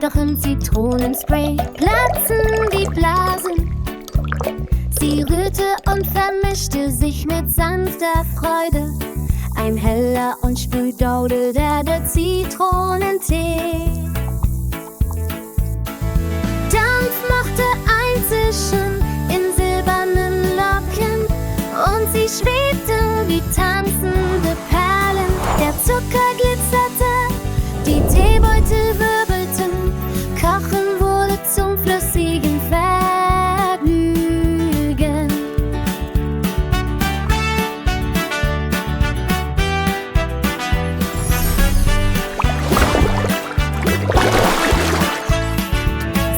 doch im Zitronenspray platzen die Blasen. Sie rührte und vermischte sich mit sanfter Freude. Ein heller und sprüh daudelte der Zitronentee. Dampf machte Einzischen in silbernen Locken und sie schwebte wie tanzende Perlen. Der Zucker glitzerte, die Teebeutel wirbelten, Kochen wurde zum flüssigen Vergnügen.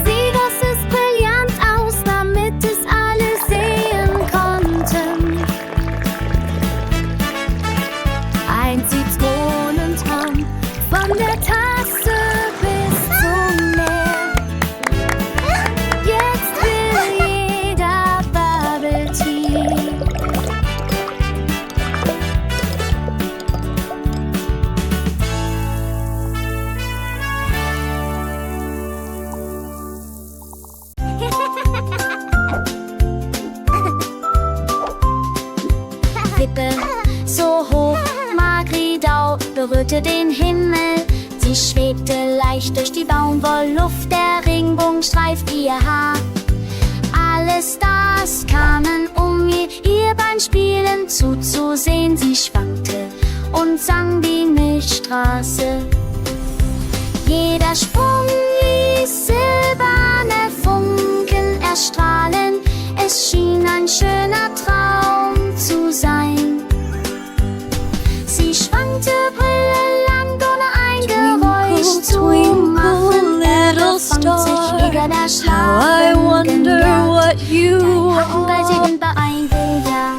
Sie goss es brillant aus, damit es alle sehen konnten. Ein Zitronentraum von der Tasse bis zum Meer. Jetzt will jeder Bubble Tea. Wippe so hoch, Magridau berührte den Himmel. Sie schwebte leicht durch die Baumwollluft, der Regenbogen streift ihr Haar. Alle Stars kamen, um ihr beim Spielen zuzusehen. Sie schwankte und sang die Milchstraße. Jeder Sprung ließ silberne Funken erstrahlen. Es schien ein schöner Traum zu sein. Sie schwankte brillant, ohne ein Geräusch zu machen. Little star, how I wonder what you Bei are. sie bei ein Billard.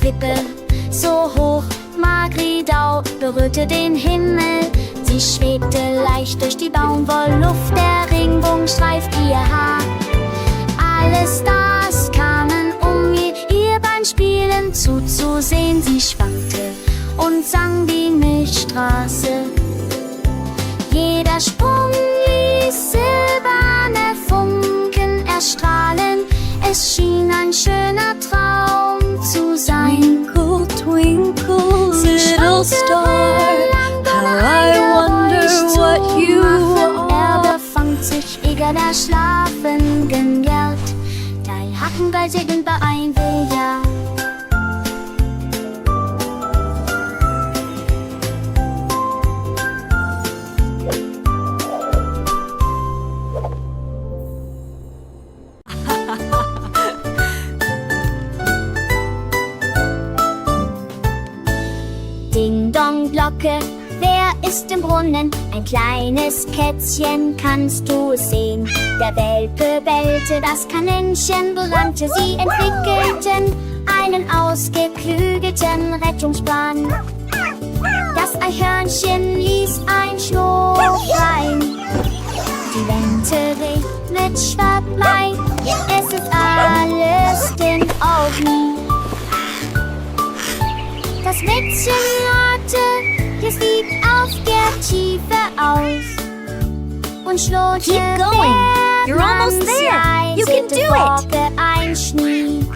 Wippe so hoch, Magridau berührte den Himmel. Sie schwebte leicht durch die Baumwollluft, der Regenbogen streift ihr Haar. Alle Stars kamen, um ihr beim Spielen zuzusehen. Sie schwankte und sang die Milchstraße. Jeder Sprung ließ silberne Funken erstrahlen. Es schien ein schöner Traum zu sein. Twinkle, twinkle, little star, how I wonder what you Er are. befand sich eger der schlafenden Gerd. Drei Hacken bei Segeln bei ein Billard. Ding-Dong-Glocke, wer ist im Brunnen? Ein kleines Kätzchen, kannst du es sehen? Der Welpe bellte, das Kaninchen brannte. Sie entwickelten einen ausgeklügelten Rettungsplan. Das Eichhörnchen ließ ein Schnurrlein. Die Wente regnet Schwarzwein. Es ist alles in Ordnung. Das Mädchen rate, es liegt auf der Tiefe aus und schlurrte, Keep going. You're almost there. You can do it. Einschnie.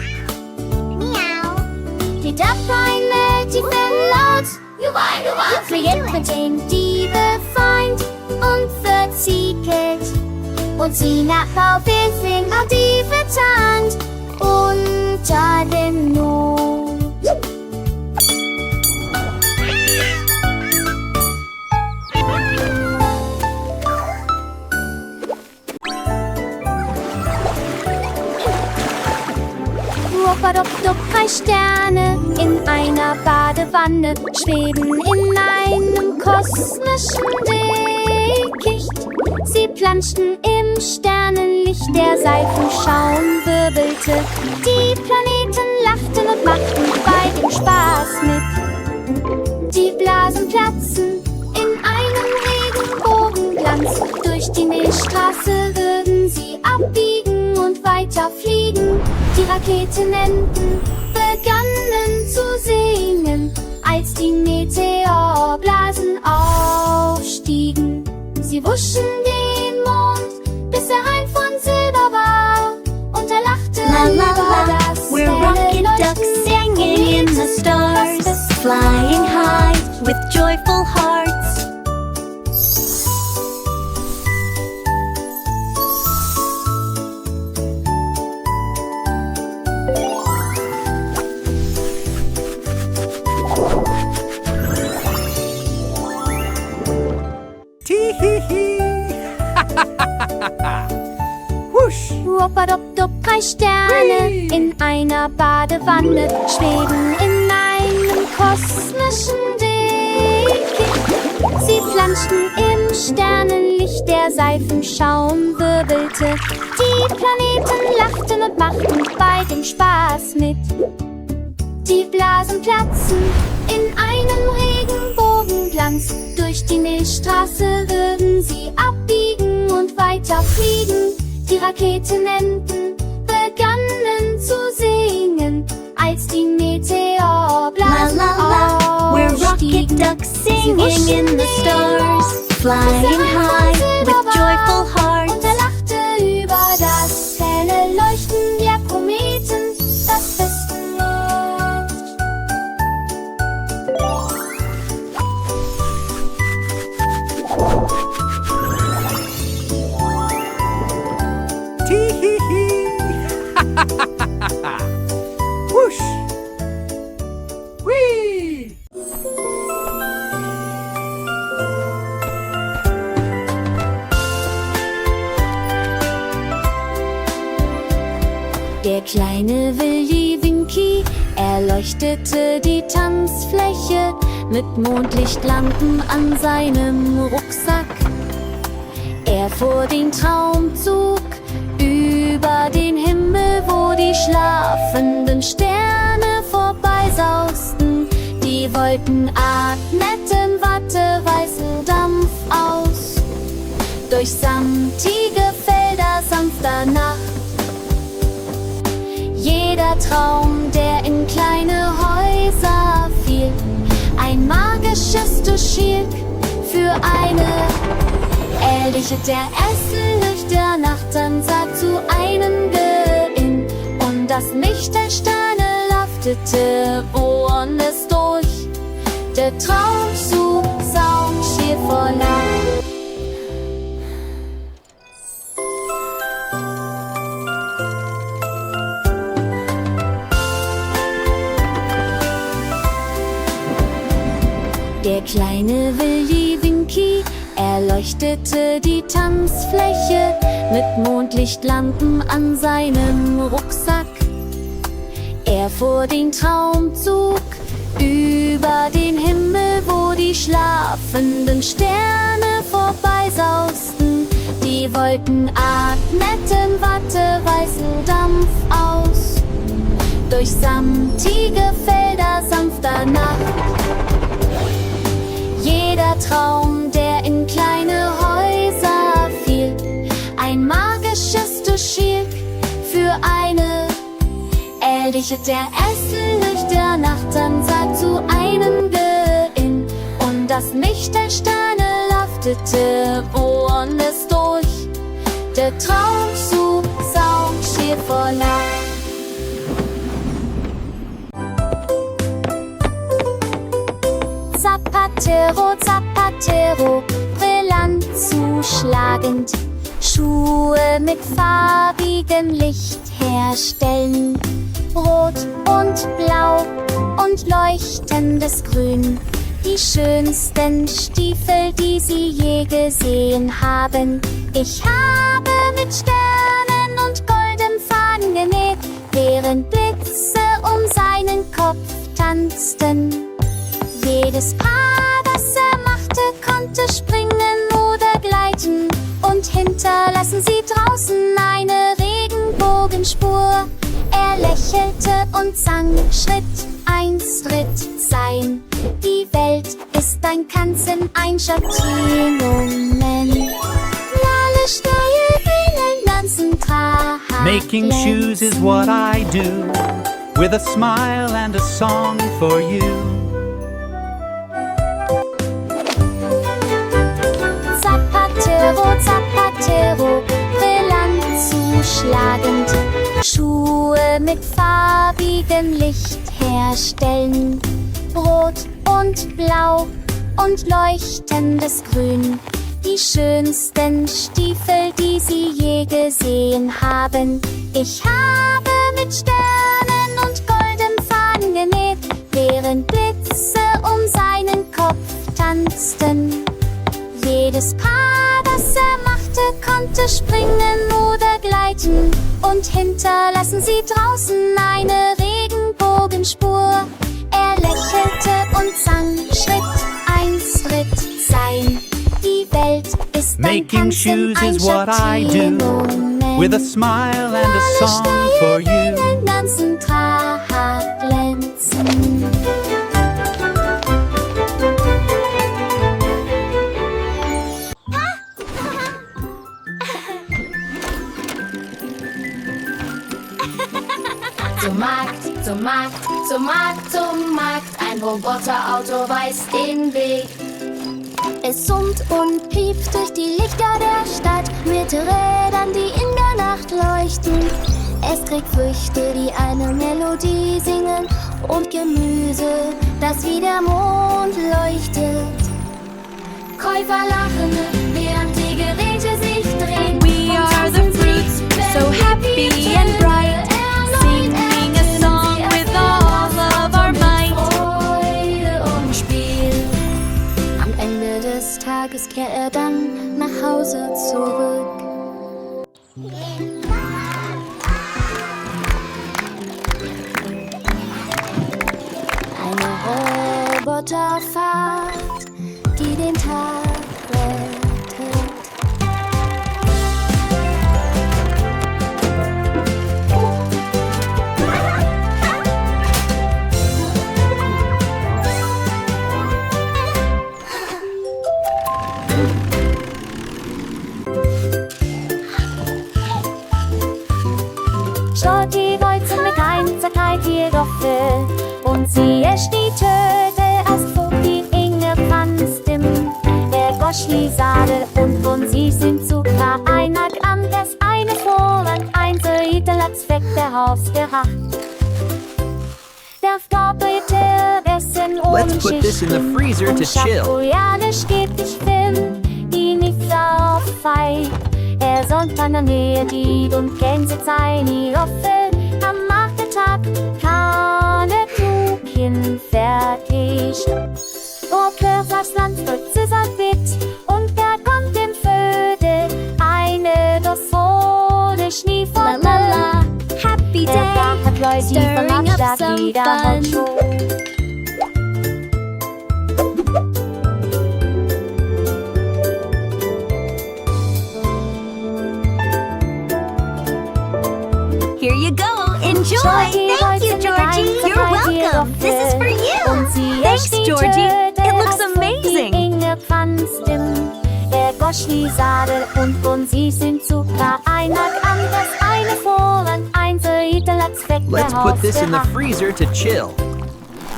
Miau. Die Dabbeine, die laut, fliegt mit den Diebe Feind und verziekelt. Und sie nach auf den auf die vertannt unter dem Not. Ruckadop, 3 Sterne in einer Badewanne schweben in einem kosmischen Dickicht. Sie planschten im Sternenlicht, der Seifenschaum wirbelte. Die Planeten lachten und machten bei dem Spaß mit. Die Blasen platzen in einem Regenbogen. die Milchstraße würden sie abbiegen und weiter fliegen. Die Raketenenten begannen zu singen, als die Meteorblasen aufstiegen. Sie wuschen den Mond, bis er rein von Silber war, und er lachte über das We're helle rocket Leuchten ducks singing in the stars, flying high with joyful hearts. Tihihi. Husch. Wuppadupdup, 3 Sterne Hui. in einer Badewanne schweben in einem kosmischen Dickicht. Sie planschten im Sternenlicht, der Seifenschaum wirbelte. Die Planeten lachten und machten bei dem Spaß mit. Die Blasen platzen in einem Regenbogenglanz. Durch die Milchstraße würden sie abbiegen und weiter fliegen. Die Raketenenten begannen zu singen, als die Meteorblasen We're rocket aufstiegen. ducks singing in the stars, flying high with joyful Und hearts. er lachte über das helle Leuchten der Kometen, das Westenlicht. Tihihi. Husch. Hui. Der kleine Willy Winky erleuchtete die Tanzfläche mit Mondlichtlampen an seinem Rucksack. Er fuhr den Traumzug über den Himmel, wo die schlafenden Sterne vorbeisausten. Die Wolken atmeten watteweißen Dampf aus, durch samtige Felder sanfter Nacht. Jeder Traum, der in kleine Häuser fiel, ein magisches Tuschirk für eine Ehrliche, der Essenlicht der Nachtansah zu einem Gewinn. Und das Licht der Sterne laftete woanders durch. Der Traumzug saugt schier vor Nacht. Der kleine Willy Winky erleuchtete die Tanzfläche mit Mondlichtlampen an seinem Rucksack. Er fuhr den Traumzug über den Himmel, wo die schlafenden Sterne vorbeisausten. Die Wolken atmeten watteweißen Dampf aus, durch samtige Felder sanfter Nacht. Jeder Traum, der in kleine Häuser fiel, ein magisches Tuschirk für eine Ehrliche, der Essenlicht der Nachtansah zu einem Gewinn. Und das Licht der Sterne laftete woanders durch. Der Traumzug saugt schier vor Nacht. Zapatero, Zapatero, brillant zuschlagend, Schuhe mit farbigem Licht herstellen. Rot und Blau und leuchtendes Grün, die schönsten Stiefel, die Sie je gesehen haben. Ich habe mit Sternen und goldem Faden genäht, während Blitze um seinen Kopf tanzten. Jedes Paar, das er machte, konnte springen oder gleiten. Und hinterlassen sie draußen eine Regenbogenspur. Er lächelte und sang Schritt 1, Schritt sein. Die Welt ist ein Kanzen, ein Schattierungen. La Making shoes is what I do, with a smile and a song for you. Zappatero, Zappatero, brillant zuschlagend. Schuhe mit farbigem Licht herstellen. Rot und Blau und leuchtendes Grün. Die schönsten Stiefel, die Sie je gesehen haben. Ich habe mit Sternen und goldenem Faden genäht, während Blitze um seinen Kopf tanzten. Jedes Paar, das er machte, konnte springen oder gleiten. Und hinterlassen sie draußen eine Regenbogenspur. Er lächelte und sang Schritt 1, Schritt sein. Die Welt ist ein Making shoes Tanzen, is what I do, Moment. with a smile and a song for you. Den ganzen Tag glänzen. Zum Markt, zum Markt, zum Markt, zum Markt. Ein Roboterauto weiß den Weg. Es summt und piept durch die Lichter der Stadt mit Rädern, die in der Nacht leuchten. Es trägt Früchte, die eine Melodie singen und Gemüse, das wie der Mond leuchtet. Käufer lachen, während die Geräte sich drehen. We are the fruits, so happy and bright, singing a song with all of our might. Freude und Spiel. Am Ende des Tages kehrt er dann nach Hause zurück. Eine Roboterfahrt, die den Tag rettet. Shorty wollte mit Einsamkeit jedoch will und sie erstietete erst vor die Inge Pfandstim. Der Goschli Sadel und von sie sind super einer an das eine Vorland, ein Italats weg der Hausgeracht. Der doppelte Essen ohne Let's put this in the freezer to chill. Schapojanisch geht ich Film, die nicht auf Fei. Er sonnt an der Nähe die und Gänse seine Löffel. Am Nachmittag keine Kuchen fertig. Obers aufs Land drückt Sisserbit und da kommt dem Vögel eine Dosole Schneeflotte. La la la, happy Der day, Tag hat Leute, die stirring up verlacht, some wieder fun. schon. Here you go, enjoy! Thank you, Georgie! You're welcome! This is for you! Thanks, Georgie! It looks amazing! Der Goschli Sadel und von sie sind super. Einer anders, eine Vorland, ein Italats weg der Let's put this in the Hausgeracht. freezer to chill.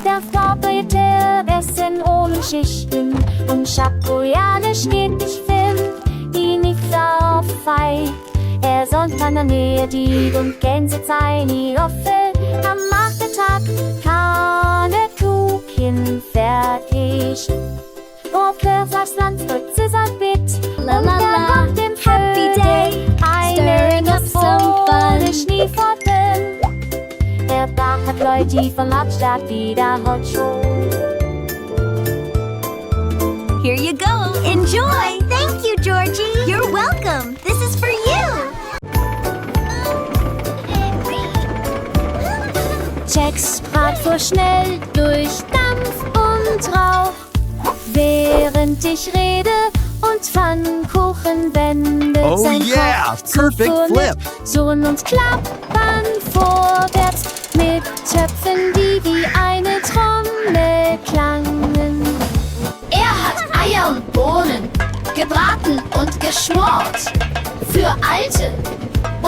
Der doppelte Essen ohne Schichten und Schapojanisch geht nicht Film, die nicht auf Fei. Er sonnt an der Nähe die und Gänse seine Löffel. Am Nachmittag keine Kuchen fertig. Obers aufs Land drückt Sisserbit. La la la, happy day, stirring up some fun. Schneeflotten. Der Tag hat Leute, die von Abstadt wiederholt schon. Here you go, enjoy! Thank you, Georgie! You're welcome! This is for you! Jacks Brat fuhr schnell durch Dampf und Rauch, während ich rede und Pfannkuchenwände. Oh sein yeah, Kochzug perfect fuhr flip. mit Surren und Klappern vorwärts, mit Töpfen, die wie eine Trommel klangen. Er hat Eier und Bohnen gebraten und geschmort. Für Alte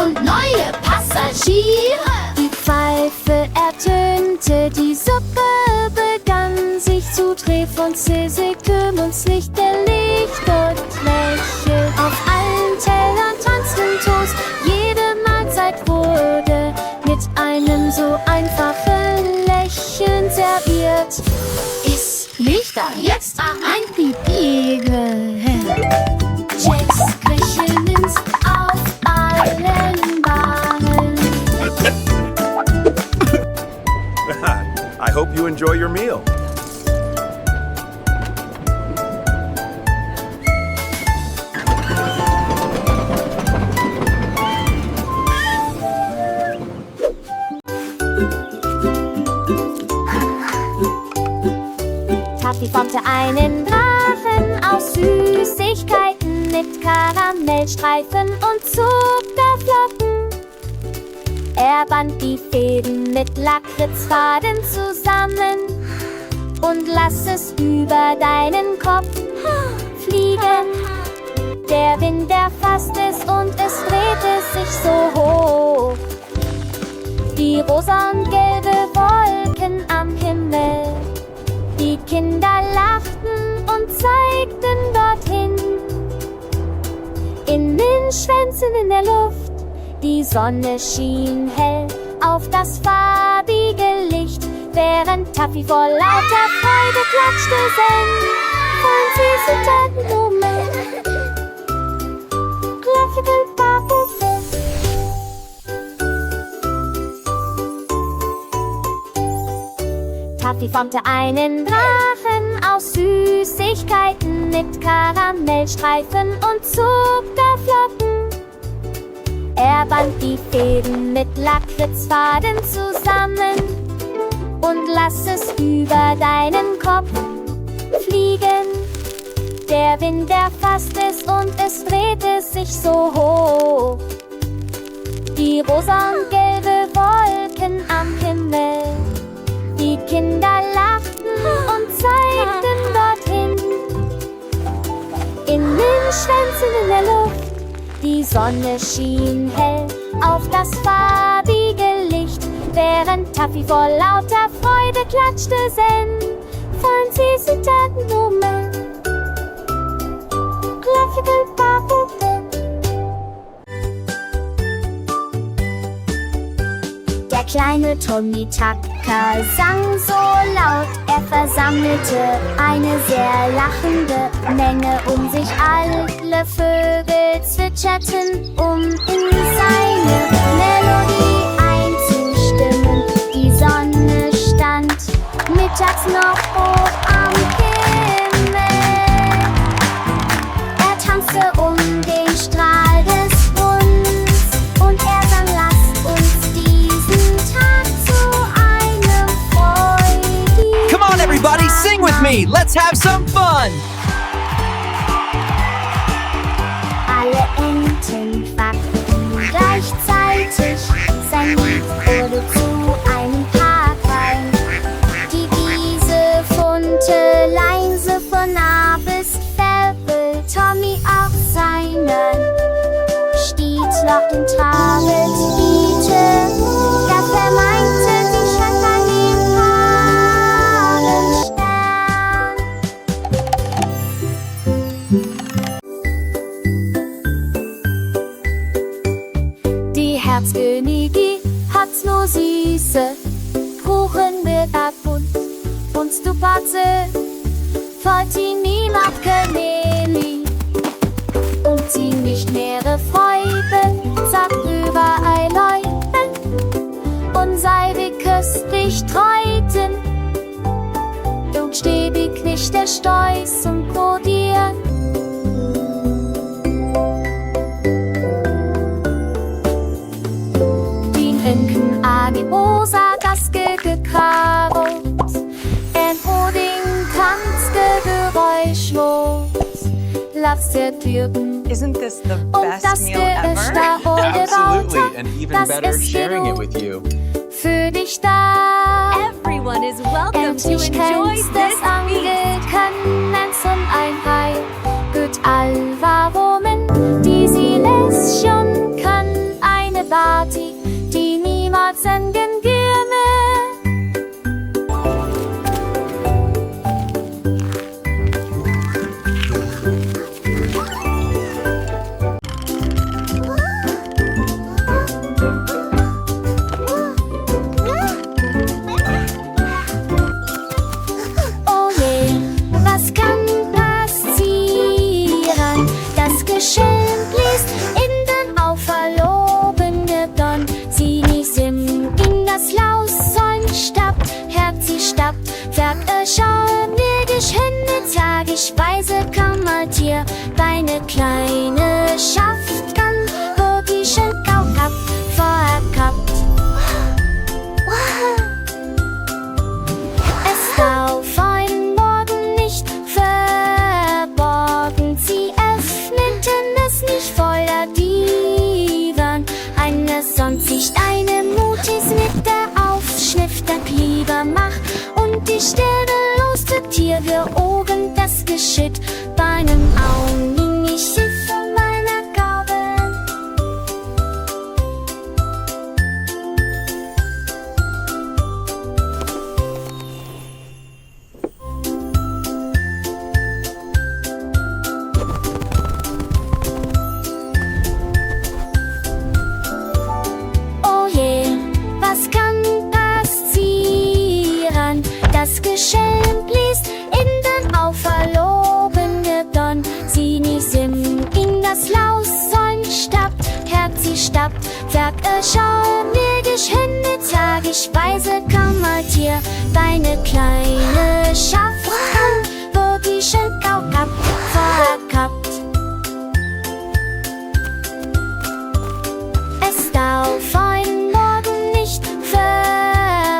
und neue Passagiere. Die Pfeife ertönte, die Suppe begann sich zu drehen. Von Sissy uns Licht der Licht und lächelt. Auf allen Tellern tanzten Toast, jede Mahlzeit wurde mit einem so einfachen Lächeln serviert. Liegt da jetzt ein Igel. Jacks Köchelins auf allen Bahnen. I hope you enjoy your meal. Taffy formte einen Drachen aus Süßigkeiten mit Karamellstreifen und Zuckerflocken. Er band die Fäden mit Lakritzfaden zusammen und lass es über deinen Kopf fliegen. Der Wind erfasst es und es drehte sich so hoch. Die rosa und gelbe Wolken am Himmel. Die Kinder lachten und zeigten dorthin. In den Schwänzen in der Luft, die Sonne schien hell auf das farbige Licht, während Taffy vor lauter Freude klatschte, von süßen Tatenblumen. Taffy formte einen Drachen aus Süßigkeiten mit Karamellstreifen und Zuckerflocken. Er band die Fäden mit Lakritzfaden zusammen und lass es über deinen Kopf fliegen. Der Wind erfasst es und es drehte sich so hoch. Die rosa und gelbe Wolken am Himmel. Die Kinder lachten und zeigten dorthin. In den Schwänzen in der Luft, die Sonne schien hell auf das farbige Licht, während Taffy vor lauter Freude klatschte, von süßen Tatenblumen. Der kleine Tommy Tucker sang so laut, er versammelte eine sehr lachende Menge um sich. Alle Vögel zwitscherten, um in seine Melodie einzustimmen. Die Sonne stand mittags noch hoch am Himmel. Er tanzte um den Strahl des Bunds und er sang, lasst uns diesen Tag zu einem freudigen Come on, everybody, sing with me. Let's have some fun. Alle Enten quackten gleichzeitig, sein Lied wurde zu einem Parkrein. Die Wiese funte leise von A bis Färbel, Tommy auf seinen Stiez lockten trabend Biete. Er vermeinte, sie stand an dem Stern. Die Herzkönigin hat's nur süße Kuchen mit Abund und Stupatze, Fortini macht Kaneli und sie nicht mehrere Freuden, sagt überall Leuten und sei wie köstlich treuten und stetig nicht der Steuß und Kodieren. Trinken Agimosa, das gekrabbelt. Ein Pudding tanzte geräuschlos. Lass der Türken Isn't this the und best das meal ever? Absolutely, and even das better ist sharing it genug with you. für dich da. Everyone is welcome to Endlich enjoy kennst this des feast. Angekönnens und ein Heil. Gut all warum die sie lässt schon kann eine fliegenden Würmer. Oh je, was kann passieren? Das Geschehen bläst in den auferlobende Donn. Sie nicht sim in das Laus, Sonn stappt, Herz sie stappt, färbt schauen wir dich hin, sag ich weise Kammertier, deine kleine Schaft kann, wo die Schenkau kap, verkappt. Es darf ein Morgen nicht verborgen, sie öffneten es nicht voller Divan. Eine Sonnensicht, eine Mutis mit der Aufschrift der Klieber macht und die sterbeloste Tier wir oben das Geschütt bei einem Augen ich sitze meiner Gabe. Oh je, was kann passieren? Das Geschehen bläst in den auferlobende Donn. Sie nicht sim in das Laus, Sonn stappt, Herz sie stappt, färbt schauen wir dich hin, sag ich weise Kammertier, deine kleine Schaft kann, wo die Schenkau kap, verkappt. Es darf ein Morgen nicht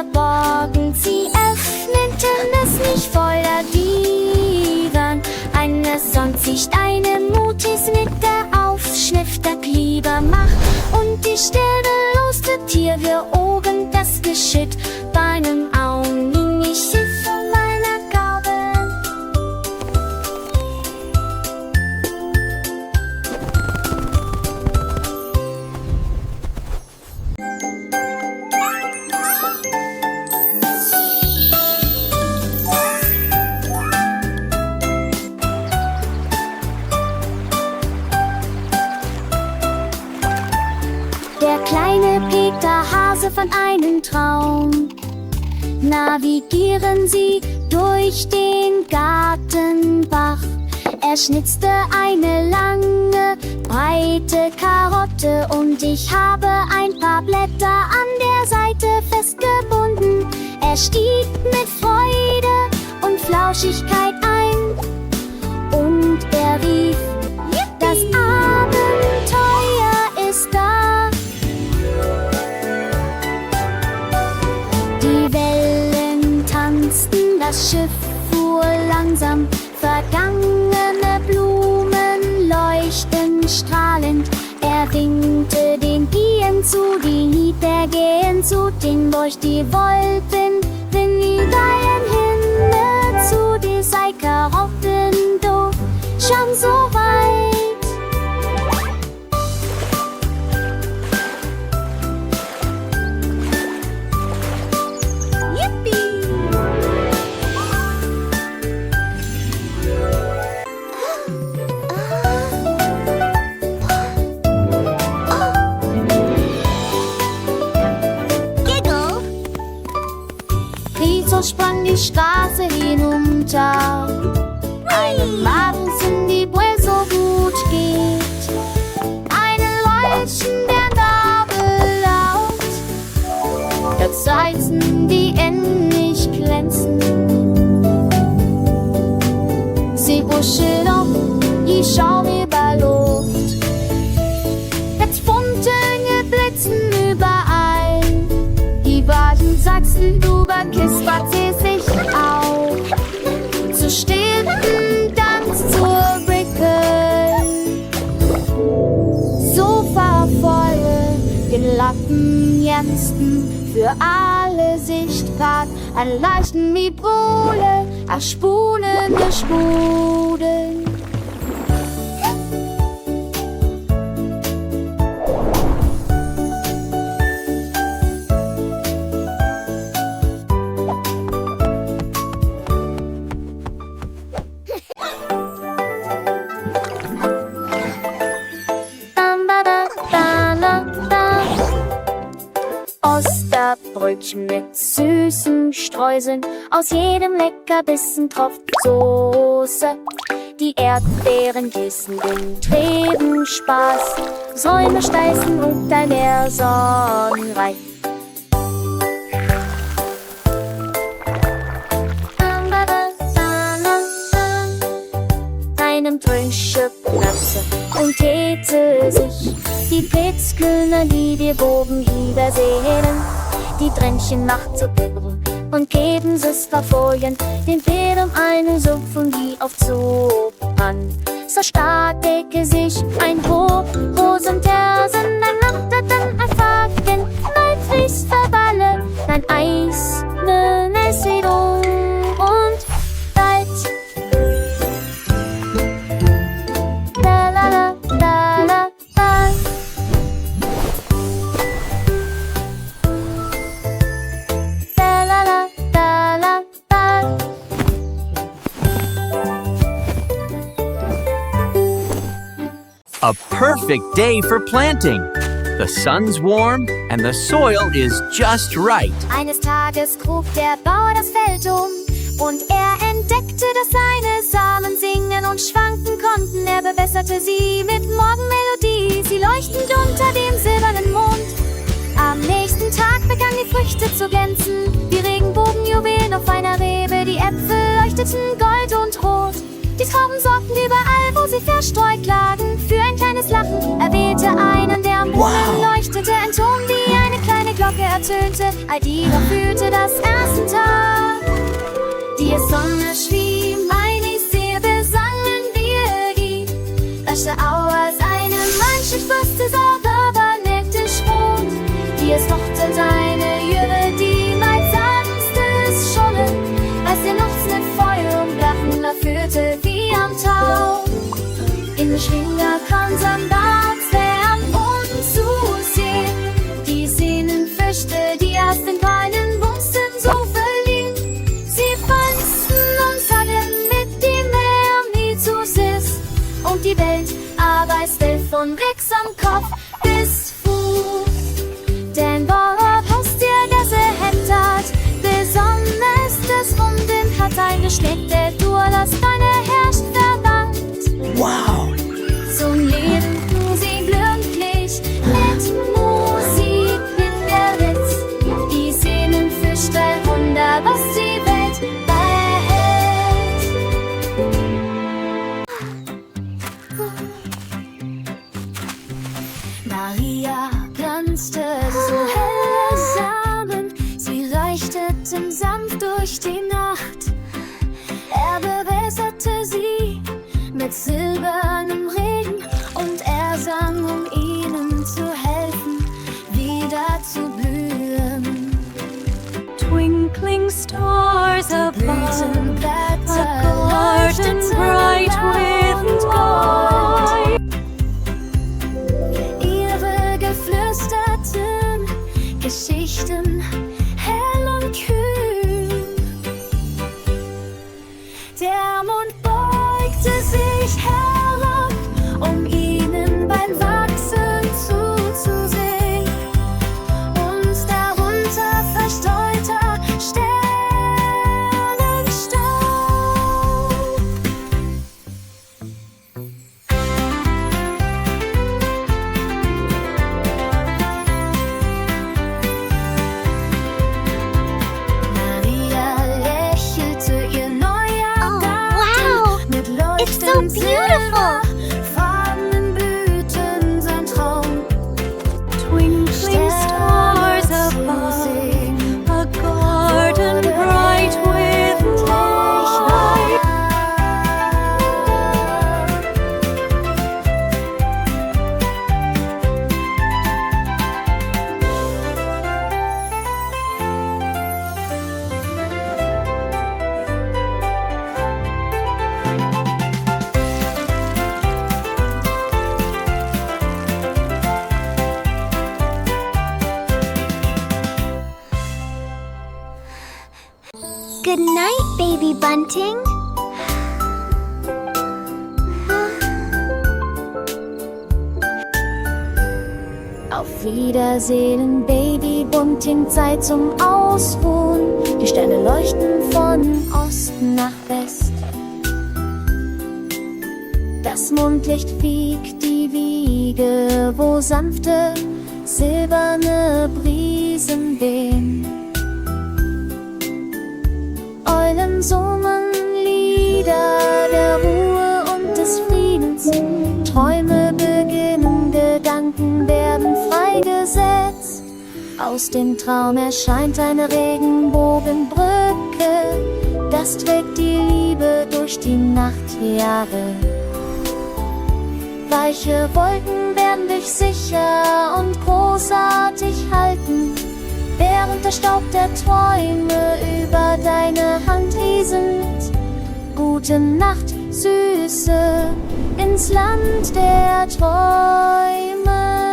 verborgen, sie öffneten es nicht voller Divan. Eine Sonnensicht, eine Mutis mit der Aufschrift der Klieber macht und die sterbeloste Tier wir oben das Geschütt bei einem Augen ich sitze meiner Gabe. Der kleine Peter Hase fand einen Traum. Navigieren sie durch den Gartenbach. Er schnitzte eine lange, breite Karotte und ich habe ein paar Blätter an der Seite festgebunden. Er stieg mit Freude und Flauschigkeit ein und er rief, das Abenteuer ist da. Die Wellen tanzten, das Schiff fuhr langsam, vergangene Blumen leuchten strahlend. Er winkte den Gehen zu, die Lieder gehen zu, den durch die Wolken, wenn über den Himmel zu, die sei Karotten, du schon so weit. Riso sprang die Straße hinunter, einem Magens in die Brille so gut geht, einen Leuchten der Nabel laut, das Seiten, die Enden nicht glänzen. Sie huschen auf, die Schaum über Luft, jetzt Funken blitzen überall, die Wagen sachsen über Kispert sie sich auf, zu steten Tanz zur Brücke. Sofa voll, den Lappen Jensten, für alle sichtbar, ein leichten wie Brule, erspunende Sprudeln. Brot mit süßen Streuseln. Aus jedem Leckerbissen tropft Soße. Die Erdbeeren gießen den Treben Spaß. Säume steißen und ein Meer sonnenreich. Einem Trünsche Platze und täte sich die Blitzkühne, die wir oben übersehen. Die Tränchen macht zu Birren und geben Sisterfolien den Bären einen Supfen, die auf Zug an. So stark decke sich ein Hoch, Rosentersen, ein Lachter, dann ein Facken, mein Fries verballe, ein Eis, es wieder und bald. La la la la la la. La la la la la la. A perfect day for planting. The sun's warm and the soil is just right. Eines Tages grub der Bauer das Feld und er entdeckte, dass seine Samen singen und schwanken konnten. Er bewässerte sie mit Morgenmelodie, sie leuchtend unter dem silbernen Mond. Am nächsten Tag begannen die Früchte zu glänzen, wie Regenbogenjuwelen auf einer Rebe. Die Äpfel leuchteten gold und rot. Die Trauben sorgten überall, wo sie verstreut lagen, für ein kleines Lachen. Er wählte einen, der am Boden leuchtete, ein Ton wie eine kleine Glocke ertönte. All die doch fühlte das ersten Tag. Die Sonne schwimm, ein sehr besangen wir die Wäsche aus einem Mannschiff, wusste sauber, war nektisch rot. Die es mochte deine Jüre, die mal sanftes Schollen, als der Nachts mit Feuer und Lachen erfüllte wie am Tau. In Schwingerkranz am Baumsfern unten zu sehen, die Sehnenfrüchte, die aus den Beinen wussten, so verliebt. Sie pflanzten uns alle mit dem Meer nie zu süß. Und die Welt arbeitete von Rex am Kopf bis Fuß. Denn Bob aus der Gasse hat besonders das Runden hat ein Geschlecht, der durch das Deine herrscht verwandt. Wow! Zum Leben sie glücklich mit Musik in der Witz. Die Sehnenfischte Wunder, was die Welt behält. Maria glanzte so helle Samen, sie leuchteten sanft durch die Nacht. Er bewässerte sie mit silbernem Regen und er sang, um ihnen zu helfen, wieder zu blühen. Twinkling stars above, Blütenblätter a garden bright with gold. Ihre geflüsterten Geschichten hell und kühl. Der Mond beugte sich herab, um ihnen beim Wachsen zuzusehen. Und darunter verstreuter Sternenstaub. Maria lächelte ihr neuer Garten mit leuchtend silberfarbenen Blüten, sein Traum. Twinkling stars above, a garden bright with light. Good night, baby bunting. Auf Auf Wiedersehen, Baby, Bunting, Zeit zum Ausruhen. Die Sterne leuchten von Osten nach West. Das Mondlicht wiegt die Wiege, wo sanfte, silberne Brisen wehen. Eulen summen Lieder der Ruhe und des Friedens. Träume beginnen, Gedanken werden freigesetzt. Aus dem Traum erscheint eine Regenbogenbrücke. Das trägt die Liebe durch die Nachtjahre. Weiche Wolken werden dich sicher und großartig halten, während der Staub der Träume über deine Hand rieselt. Gute Nacht, Süße, ins Land der Träume.